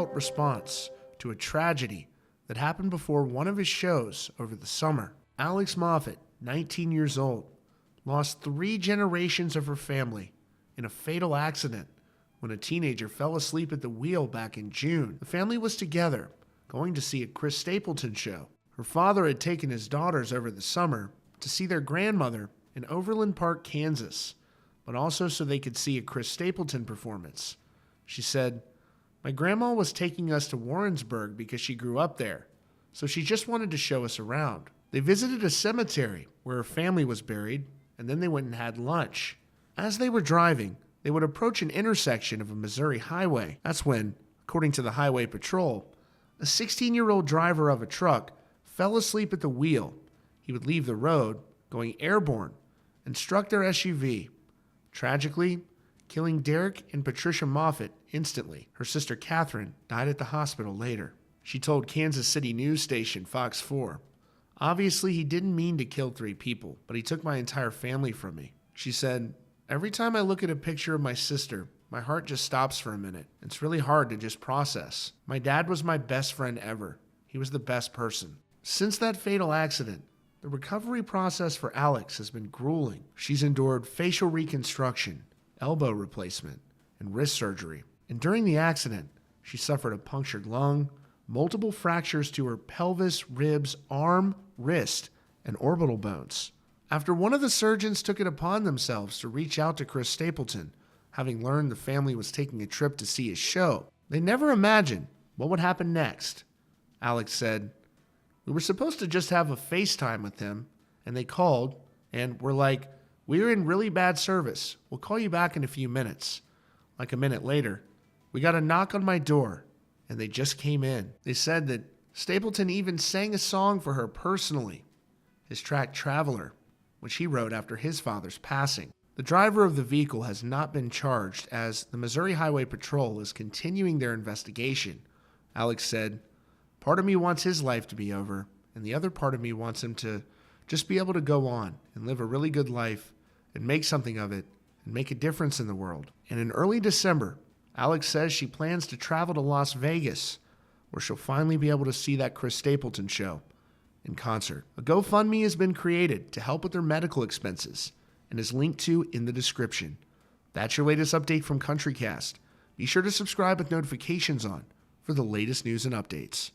heartfelt response to a tragedy that happened before one of his shows over the summer. Alex Moffat, 19 years old, lost 3 generations of her family in a fatal accident when a teenager fell asleep at the wheel back in June. The family was together, going to see a Chris Stapleton show. Her father had taken his daughters over the summer to see their grandmother in Overland Park, Kansas, but also so they could see a Chris Stapleton performance. She said, "My grandma was taking us to Warrensburg because she grew up there, so she just wanted to show us around." They visited a cemetery where her family was buried, and then they went and had lunch. As they were driving, they would approach an intersection of a Missouri highway. That's when, according to the Highway Patrol, a 16-year-old driver of a truck fell asleep at the wheel. He would leave the road, going airborne, and struck their SUV, tragically killing Derek and Patricia Moffat instantly. Her sister Catherine died at the hospital later. She told Kansas City news station Fox 4, "Obviously, he didn't mean to kill 3 people, but he took my entire family from me." She said, "Every time I look at a picture of my sister, my heart just stops for a minute. It's really hard to just process. My dad was my best friend ever. He was the best person." Since that fatal accident, the recovery process for Alex has been grueling. She's endured facial reconstruction, elbow replacement, and wrist surgery. And during the accident, she suffered a punctured lung, multiple fractures to her pelvis, ribs, arm, wrist, and orbital bones. After one of the surgeons took it upon themselves to reach out to Chris Stapleton, having learned the family was taking a trip to see his show, they never imagined what would happen next. Alex said, "We were supposed to just have a FaceTime with him, and they called, and were like, 'We're in really bad service. We'll call you back in a few minutes.' Like a minute later, we got a knock on my door, and they just came in." They said that Stapleton even sang a song for her personally, his track Traveler, which he wrote after his father's passing. The driver of the vehicle has not been charged as the Missouri Highway Patrol is continuing their investigation. Alex said, "Part of me wants his life to be over, and the other part of me wants him to just be able to go on and live a really good life and make something of it and make a difference in the world." And in early December, Alex says she plans to travel to Las Vegas, where she'll finally be able to see that Chris Stapleton show in concert. A GoFundMe has been created to help with their medical expenses and is linked to in the description. That's your latest update from CountryCast. Be sure to subscribe with notifications on for the latest news and updates.